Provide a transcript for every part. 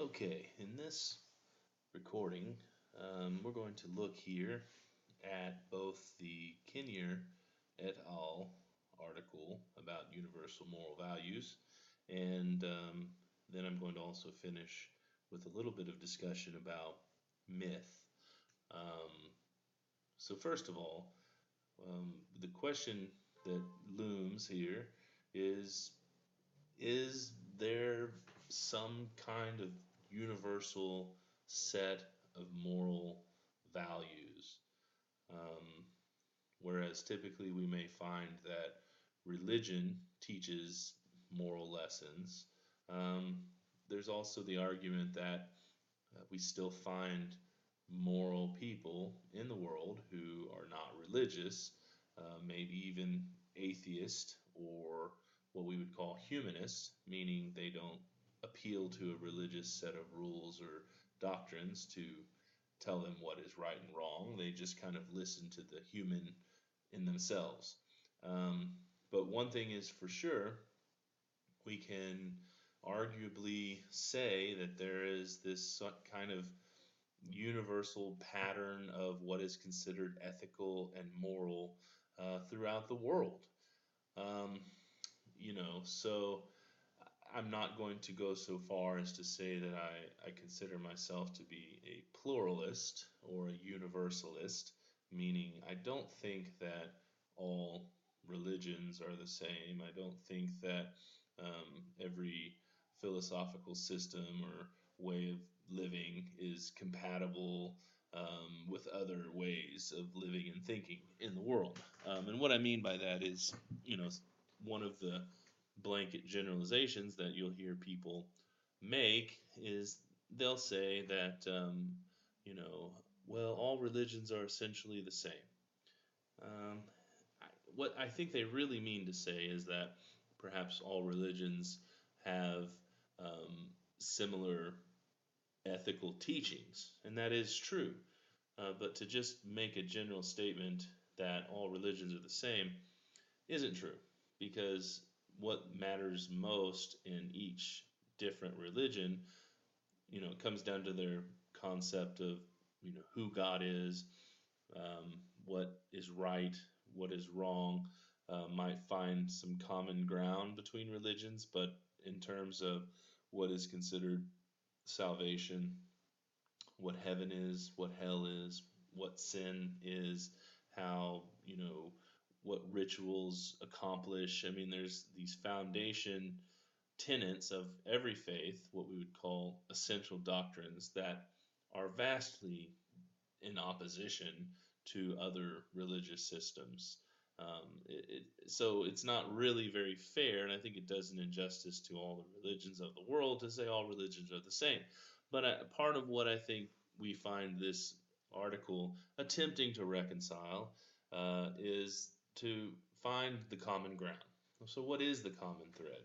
Okay, in this recording, we're going to look here at both the Kinnier et al. Article about universal moral values, and then I'm going to also finish with a little bit of discussion about myth. Um, so, first of all, the question that looms here is is there some kind of universal set of moral values? Um, Whereas typically we may find that religion teaches moral lessons. Um, there's also the argument that we still find moral people in the world who are not religious, maybe even atheist or what we would call humanist, meaning they don't appeal to a religious set of rules or doctrines to tell them what is right and wrong. They just kind of listen to the human in themselves. Um, but one thing is for sure, we can arguably say that there is this kind of universal pattern of what is considered ethical and moral throughout the world. Um, so I'm not going to go so far as to say that I consider myself to be a pluralist or a universalist, meaning I don't think that all religions are the same. I don't think that every philosophical system or way of living is compatible with other ways of living and thinking in the world. And what I mean by that is, one of the blanket generalizations that you'll hear people make is they'll say that, well, all religions are essentially the same. Um, what I think they really mean to say is that perhaps all religions have similar ethical teachings, and that is true. But to just make a general statement that all religions are the same isn't true, because what matters most in each different religion, it comes down to their concept of, who God is, what is right, what is wrong. Might find some common ground between religions, but in terms of what is considered salvation, what heaven is, what hell is, what sin is, how, what rituals accomplish. I mean, there's these foundation tenets of every faith, what we would call essential doctrines, that are vastly in opposition to other religious systems. So it's not really very fair, and I think it does an injustice to all the religions of the world to say all religions are the same. But part of what I think we find this article attempting to reconcile is to find the common ground. So, what is the common thread?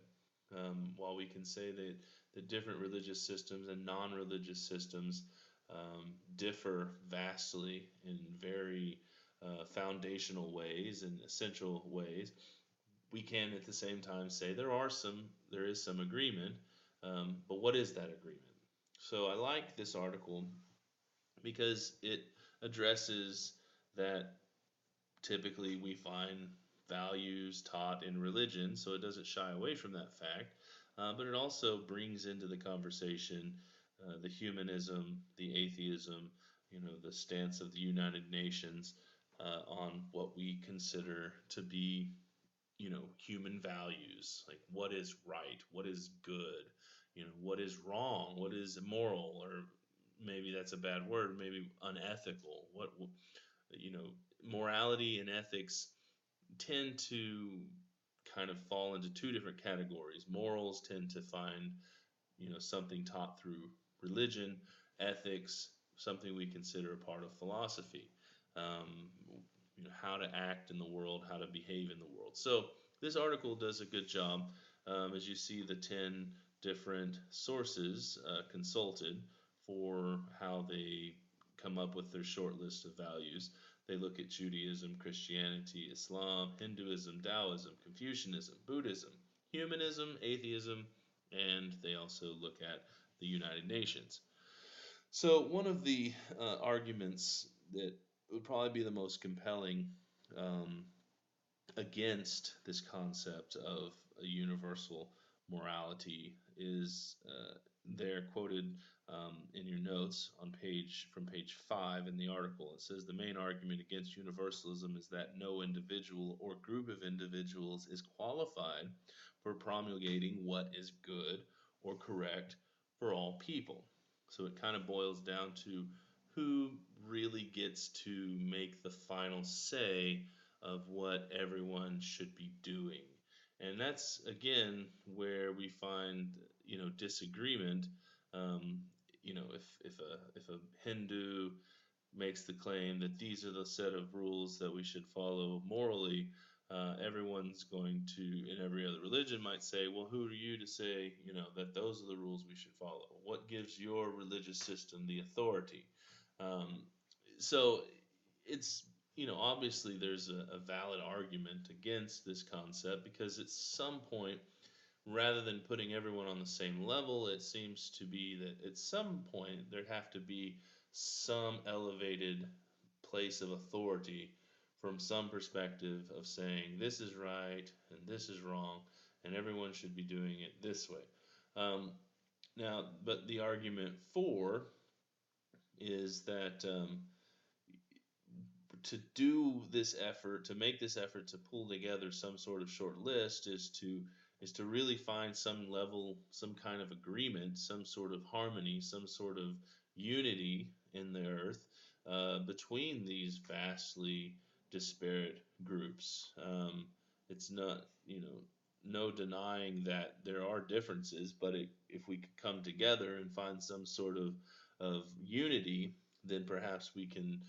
While we can say that the different religious systems and non religious systems differ vastly in very foundational ways and essential ways, we can at the same time say there is some agreement, but what is that agreement? So I like this article because it addresses that typically we find values taught in religion, so it doesn't shy away from that fact, but it also brings into the conversation the humanism, the atheism, the stance of the United Nations on what we consider to be, human values, like what is right, what is good, what is wrong, what is immoral, or maybe that's a bad word, maybe unethical. Morality and ethics tend to kind of fall into two different categories. Morals tend to find, something taught through religion, ethics, something we consider a part of philosophy. Um, how to act in the world, how to behave in the world. So this article does a good job, as you see the 10 different sources consulted for how they come up with their short list of values. They look at Judaism, Christianity, Islam, Hinduism, Taoism, Confucianism, Buddhism, humanism, atheism, and they also look at the United Nations. So, one of the arguments that would probably be the most compelling um, against this concept of a universal morality is there quoted in your notes on page 5 in the article. It says the main argument against universalism is that no individual or group of individuals is qualified for promulgating what is good or correct for all people. So it kind of boils down to who really gets to make the final say of what everyone should be doing. And that's again where we find disagreement. Um, if a Hindu makes the claim that these are the set of rules that we should follow morally, everyone's going to, in every other religion, might say, well, who are you to say, that those are the rules we should follow? What gives your religious system the authority? Um, so it's, obviously there's a valid argument against this concept because at some point, rather than putting everyone on the same level, it seems to be that at some point there'd have to be some elevated place of authority from some perspective of saying this is right and this is wrong and everyone should be doing it this way. Now, but the argument for is that to do this effort, to make this effort to pull together some sort of short list is to really find some level, some kind of agreement, some sort of harmony, some sort of unity in the earth between these vastly disparate groups. It's not, no denying that there are differences, but if we could come together and find some sort of unity, then perhaps we can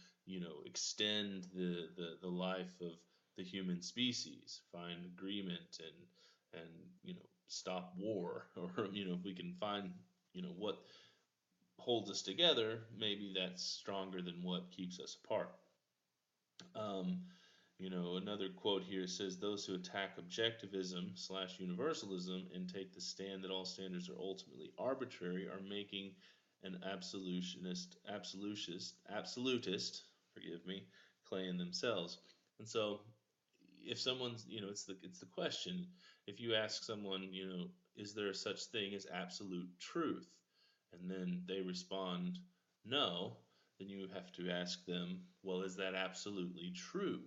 extend the life of the human species, find agreement and stop war, or if we can find what holds us together, maybe that's stronger than what keeps us apart. um, Another quote here says those who attack objectivism slash universalism and take the stand that all standards are ultimately arbitrary are making an absolutist, forgive me, claim themselves. And so if someone's, it's the question. If you ask someone, is there such thing as absolute truth? And then they respond no, then you have to ask them, well, is that absolutely true?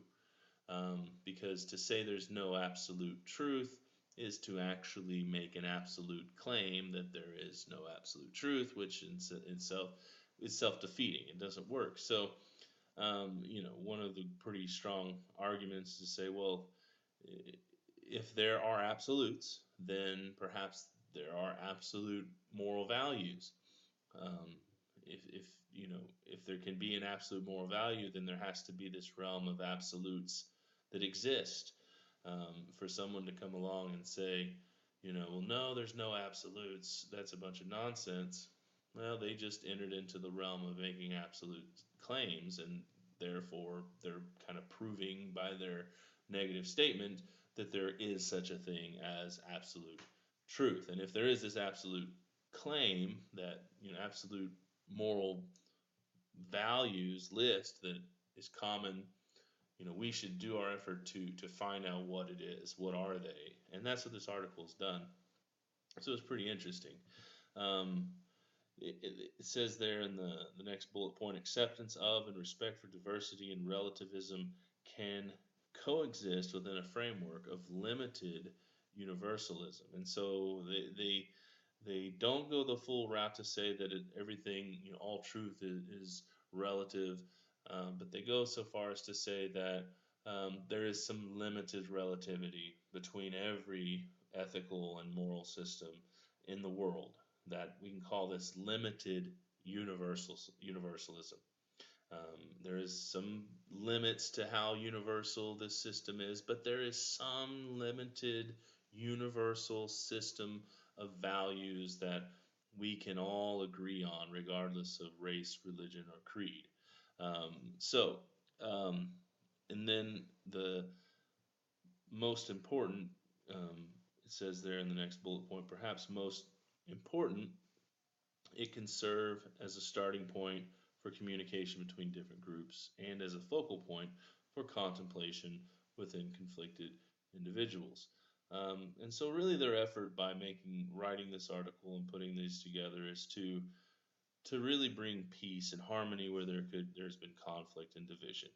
Because to say there's no absolute truth is to actually make an absolute claim that there is no absolute truth, which in itself is self-defeating. It doesn't work. So, one of the pretty strong arguments is to say, well, if there are absolutes, then perhaps there are absolute moral values. Um, if there can be an absolute moral value, then there has to be this realm of absolutes that exist. For someone to come along and say, well, no, there's no absolutes, that's a bunch of nonsense. Well, they just entered into the realm of making absolute claims, and therefore they're kind of proving by their negative statement that there is such a thing as absolute truth. And if there is this absolute claim that absolute moral values list that is common, we should do our effort to find out what it is. What are they? And that's what this article's done. So it's pretty interesting. Um, it says there in the next bullet point, acceptance of and respect for diversity and relativism can coexist within a framework of limited universalism. And so they don't go the full route to say that everything, all truth is relative, but they go so far as to say that there is some limited relativity between every ethical and moral system in the world, that we can call this limited universalism. There is some limits to how universal this system is, but there is some limited universal system of values that we can all agree on, regardless of race, religion, or creed. So, and then the most important, it says there in the next bullet point, perhaps most important It can serve as a starting point for communication between different groups and as a focal point for contemplation within conflicted individuals. And so, really, their effort by writing this article and putting these together is to really bring peace and harmony where there's been conflict and division.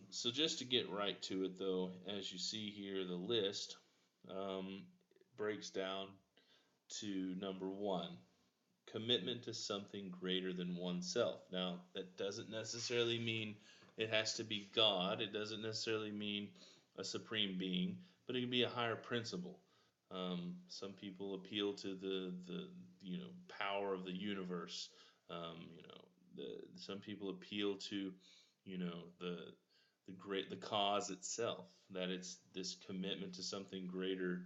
So, just to get right to it, though, as you see here, the list um, breaks down to number one, commitment to something greater than oneself. Now, that doesn't necessarily mean it has to be God. It doesn't necessarily mean a supreme being, but it can be a higher principle. Some people appeal to the power of the universe. Some people appeal to the cause itself. That it's this commitment to something greater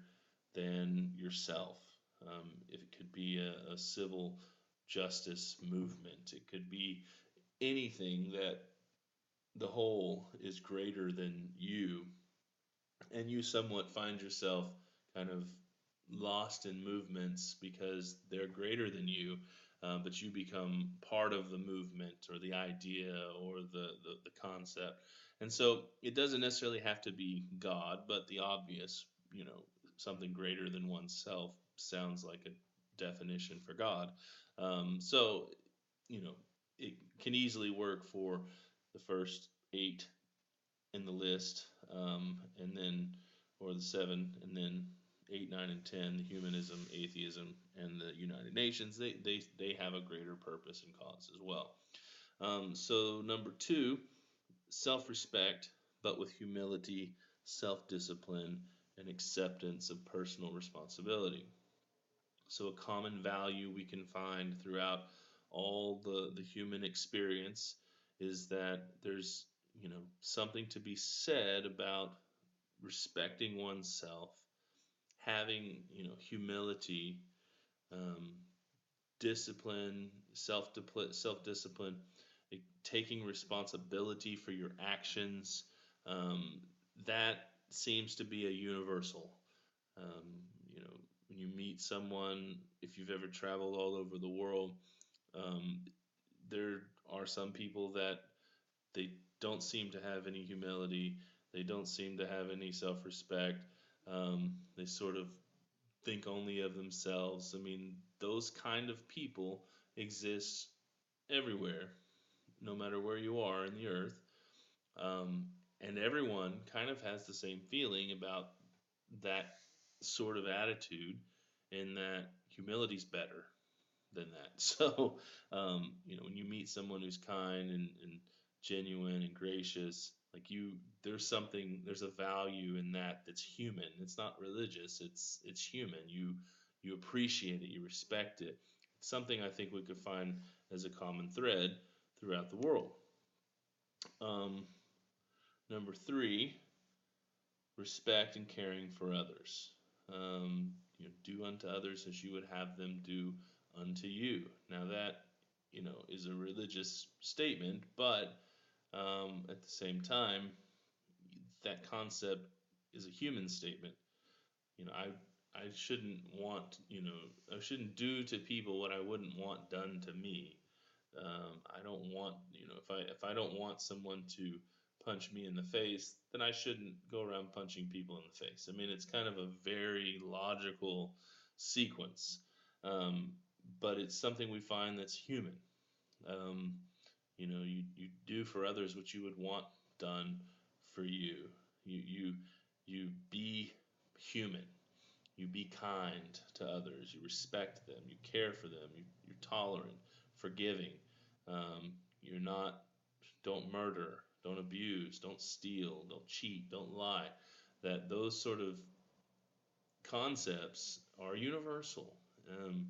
than yourself. If it could be a civil justice movement, it could be anything that the whole is greater than you, and you somewhat find yourself kind of lost in movements because they're greater than you, but you become part of the movement or the idea or the concept. And so it doesn't necessarily have to be God, but the obvious, something greater than oneself sounds like a definition for God. So, you know, it can easily work for the first eight in the list, and then, or the seven, and then eight, nine, and 10, the humanism, atheism, and the United Nations, they have a greater purpose and cause as well. So, number two, self respect, but with humility, self discipline, and acceptance of personal responsibility. So, a common value we can find throughout all the human experience is that there's something to be said about respecting oneself, having humility, um, discipline, self discipline, taking responsibility for your actions. Um, that seems to be a universal. Um, when you meet someone, if you've ever traveled all over the world, um, there are some people that they don't seem to have any humility. They don't seem to have any self respect. They sort of think only of themselves. I mean, those kind of people exist everywhere, no matter where you are in the earth. Um, and everyone kind of has the same feeling about that sort of attitude, in that humility's better than that. So, when you meet someone who's kind and genuine and gracious, like there's a value in that that's human. It's not religious. It's human. You appreciate it. You respect it. It's something I think we could find as a common thread throughout the world. Um, Number three, respect and caring for others. Do unto others as you would have them do unto you. Now that is a religious statement, but at the same time, that concept is a human statement. I shouldn't I shouldn't do to people what I wouldn't want done to me. I don't want, if I don't want someone to punch me in the face, then I shouldn't go around punching people in the face. I mean, it's kind of a very logical sequence, um, but it's something we find that's human. Um, you do for others what you would want done for you. You you be human. You be kind to others. You respect them. You care for them. You're tolerant, forgiving. You're not. Don't murder. Don't abuse. Don't steal. Don't cheat. Don't lie. That those sort of concepts are universal. Um,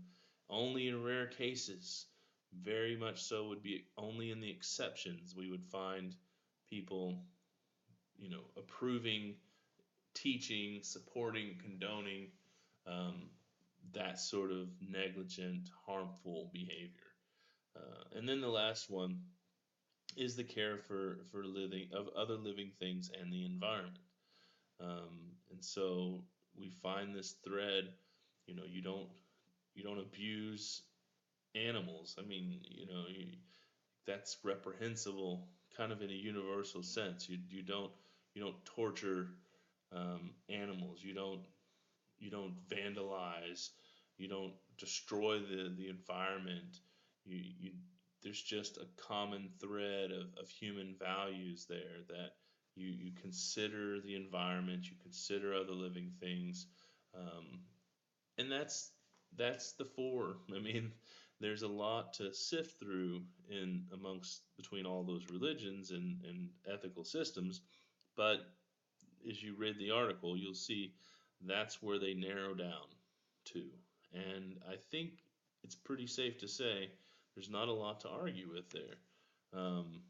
Only in rare cases, very much so, would be only in the exceptions we would find people, approving, teaching, supporting, condoning um, that sort of negligent, harmful behavior. And then the last one is the care for living of other living things and the environment. And so we find this thread. You don't abuse animals. I mean, that's reprehensible, kind of in a universal sense. You don't torture animals. You don't vandalize. You don't destroy the environment. You there's just a common thread of human values there, that you consider the environment, you consider other living things, um, and that's the four. I mean, there's a lot to sift through in amongst between all those religions and ethical systems, but as you read the article, you'll see that's where they narrow down to. And I think it's pretty safe to say there's not a lot to argue with there. Um,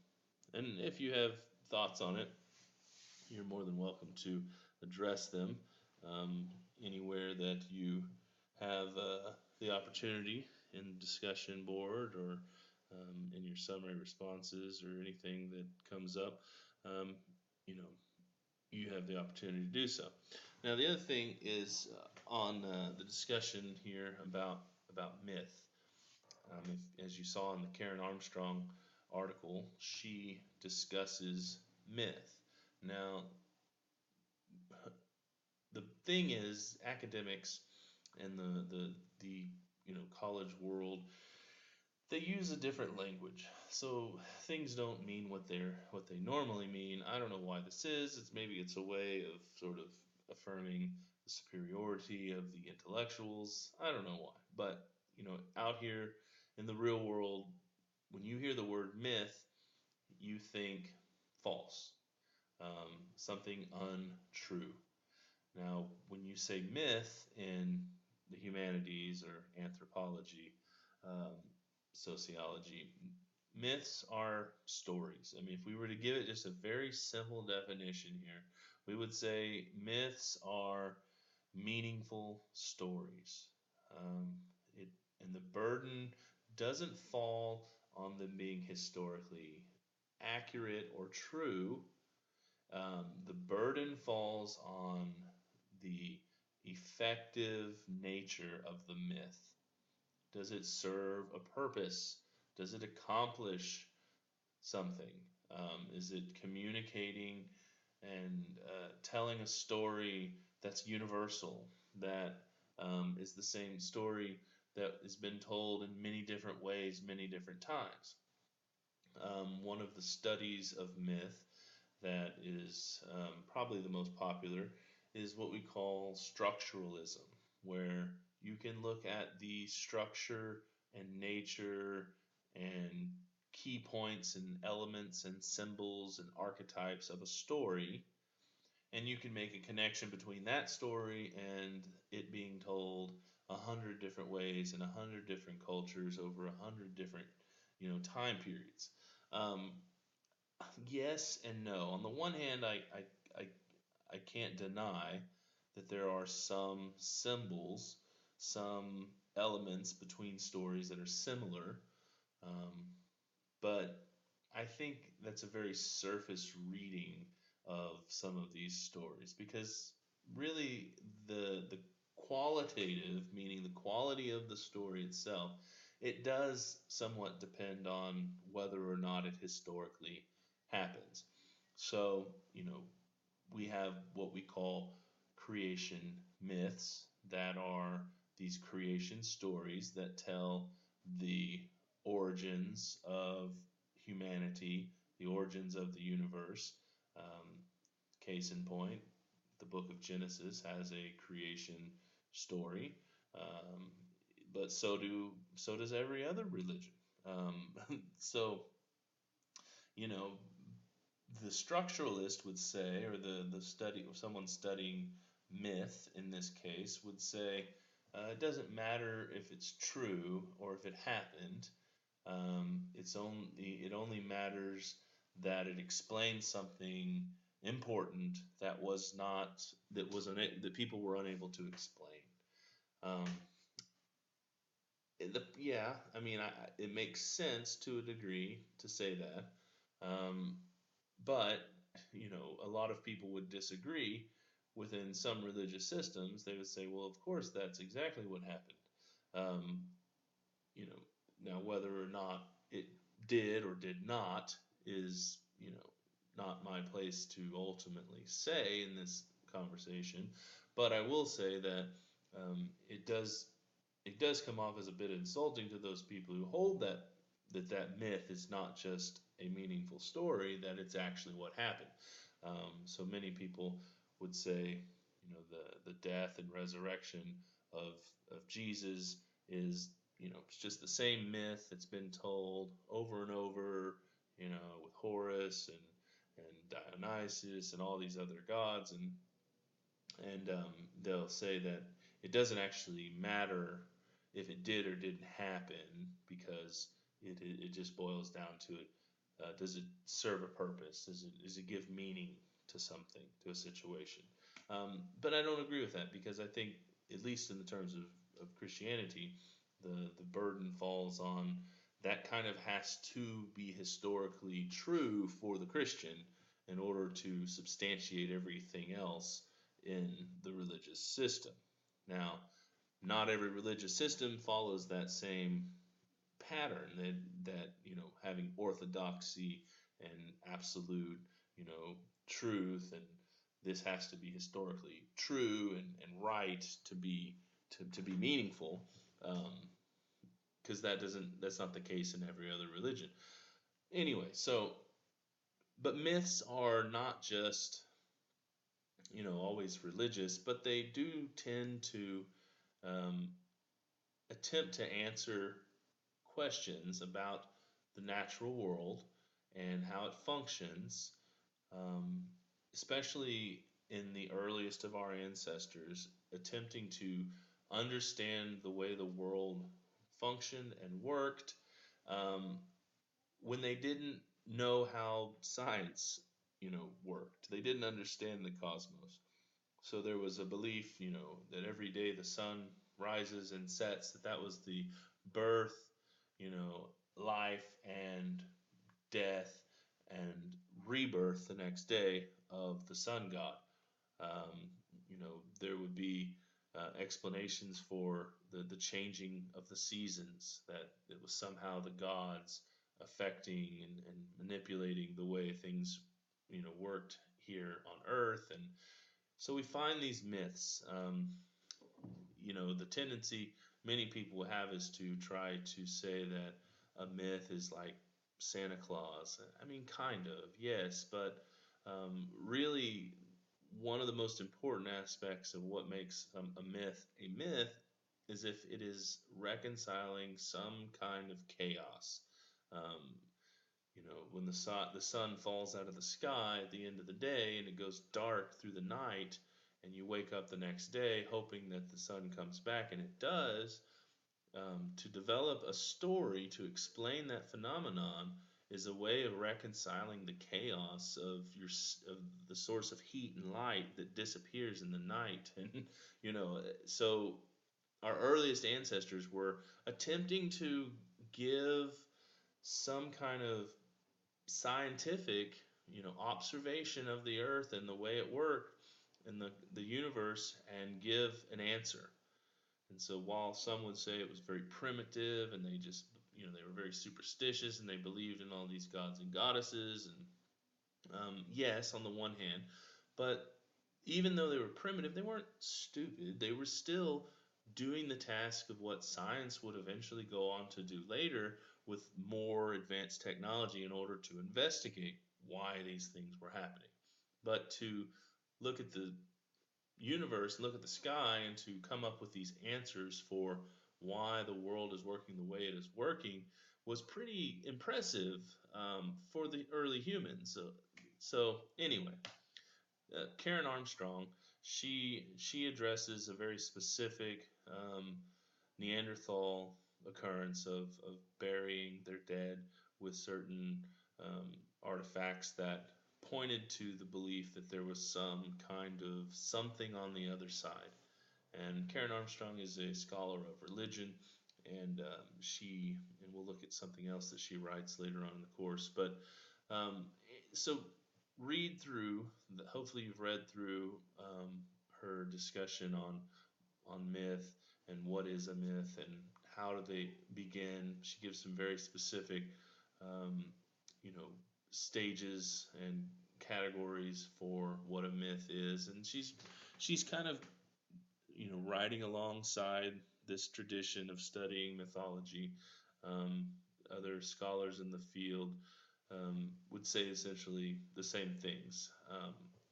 and if you have thoughts on it, you're more than welcome to address them um, anywhere that you have the opportunity in discussion board or in your summary responses or anything that comes up. Um, you know, you have the opportunity to do so. Now, the other thing is on the discussion here about myth. As you saw in the Karen Armstrong article, she discusses myth. Now, the thing is, academics and the college world, they use a different language, so things don't mean what they normally mean. I don't know why this is. Maybe it's a way of sort of affirming the superiority of the intellectuals. I don't know why, but out here in the real world, when you hear the word myth, you think false, something untrue. Now, when you say myth in the humanities or anthropology, um, sociology, myths are stories. I mean, if we were to give it just a very simple definition here, we would say myths are meaningful stories. Um, it and the burden doesn't fall on them being historically accurate or true. The burden falls on the effective nature of the myth. Does it serve a purpose? Does it accomplish something? Is it communicating and telling a story that's universal, that is the same story that has been told in many different ways, many different times? One of the studies of myth that is probably the most popular is what we call structuralism, where you can look at the structure and nature and key points and elements and symbols and archetypes of a story, and you can make a connection between that story and it being told 100 different ways in 100 different cultures over 100 different time periods. Um, yes and no. On the one hand, I, I can't deny that there are some symbols, some elements between stories that are similar, um, but I think that's a very surface reading of some of these stories, because really the qualitative, meaning the quality of the story itself, it does somewhat depend on whether or not it historically happens. So, we have what we call creation myths, that are these creation stories that tell the origins of humanity, the origins of the universe. Um, Case in point, the book of Genesis has a creation story, um, but so does every other religion. So you know, the structuralist would say, or the study, or someone studying myth in this case would say, it doesn't matter if it's true or if it happened. It only matters that it explains something important that people were unable to explain. Um, yeah, I mean, it makes sense to a degree to say that. Um, But, a lot of people would disagree within some religious systems. They would say, well, of course, that's exactly what happened. Um, you know, whether or not it did or did not is, not my place to ultimately say in this conversation. But I will say that it does come off as a bit insulting to those people who hold that myth is not just a meaningful story, that it's actually what happened. So many people would say, the death and resurrection of Jesus is, it's just the same myth that's been told over and over, with Horus and Dionysus and all these other gods, and they'll say that it doesn't actually matter if it did or didn't happen, because it just boils down to it. Does it serve a purpose? Does it give meaning to something, to a situation? But I don't agree with that, because I think, at least in the terms of Christianity, the burden falls on that kind of has to be historically true for the Christian in order to substantiate everything else in the religious system. Now, not every religious system follows that same pattern, that having orthodoxy and absolute truth, and this has to be historically true and right to be meaningful, because that's not the case in every other religion. Anyway, but myths are not just always religious, but they do tend to um, attempt to answer questions about the natural world and how it functions, um, especially in the earliest of our ancestors, attempting to understand the way the world functioned and worked, um, when they didn't know how science, worked. They didn't understand the cosmos. So there was a belief, that every day the sun rises and sets, that was the birth, life and death and rebirth the next day of the sun god. Um, there would be explanations for the changing of the seasons, that it was somehow the gods affecting and manipulating the way things, worked here on Earth. And so we find these myths. The tendency many people have is to try to say that a myth is like Santa Claus. I mean, kind of, yes, but really, one of the most important aspects of what makes a myth is if it is reconciling some kind of chaos. Um, when the sun falls out of the sky at the end of the day and it goes dark through the night, and you wake up the next day hoping that the sun comes back, and it does. To develop a story to explain that phenomenon is a way of reconciling the chaos of the source of heat and light that disappears in the night. And so our earliest ancestors were attempting to give some kind of scientific, observation of the earth and the way it worked in the universe, and give an answer. And so while some would say it was very primitive, and they just, they were very superstitious and they believed in all these gods and goddesses, and yes, on the one hand, but even though they were primitive, they weren't stupid. They were still doing the task of what science would eventually go on to do later with more advanced technology, in order to investigate why these things were happening. But to look at the universe, look at the sky, and to come up with these answers for why the world is working the way it is working was pretty impressive, for the early humans. So anyway, Karen Armstrong, she addresses a very specific Neanderthal occurrence of burying their dead with certain artifacts that pointed to the belief that there was some kind of something on the other side. And Karen Armstrong is a scholar of religion, and we'll look at something else that she writes later on in the course. But um, so read through. Hopefully, you've read through her discussion on myth and what is a myth and how do they begin. She gives some very specific, um, you know, stages and categories for what a myth is, and she's kind of riding alongside this tradition of studying mythology. Um, Other scholars in the field would say essentially the same things.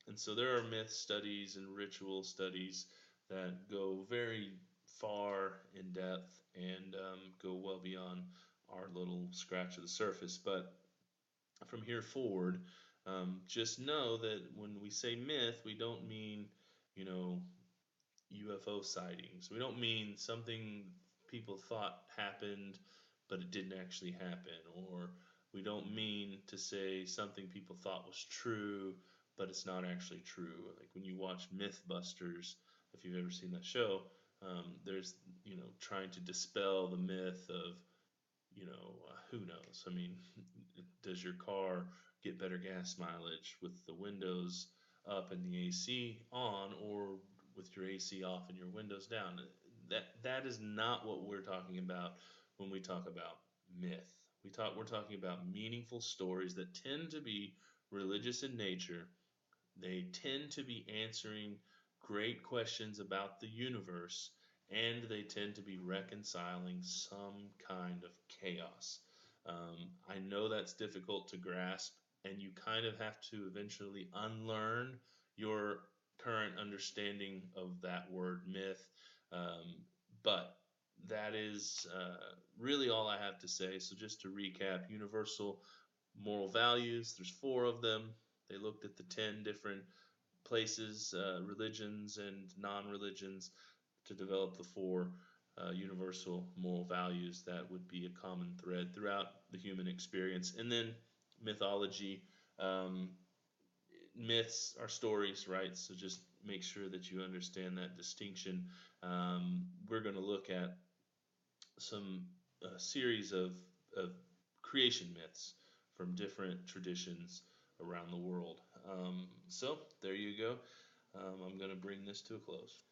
And so there are myth studies and ritual studies that go very far in depth and go well beyond our little scratch of the surface. But from here forward, just know that when we say myth, we don't mean, you know, UFO sightings. We don't mean something people thought happened, but it didn't actually happen. Or we don't mean to say something people thought was true, but it's not actually true. Like when you watch Mythbusters, if you've ever seen that show, there's, trying to dispel the myth of, who knows? I mean, does your car get better gas mileage with the windows up and the AC on, or with your AC off and your windows down? That is not what we're talking about when we talk about myth. We're talking about meaningful stories that tend to be religious in nature. They tend to be answering great questions about the universe, and they tend to be reconciling some kind of chaos. I know that's difficult to grasp, and you kind of have to eventually unlearn your current understanding of that word myth. But that is really all I have to say. So, just to recap, universal moral values, there's four of them. They looked at the 10 different places, religions and non religions, to develop the four universal moral values that would be a common thread throughout the human experience. And then mythology. Myths are stories, right? So just make sure that you understand that distinction. We're going to look at some series of creation myths from different traditions around the world. So there you go. I'm going to bring this to a close.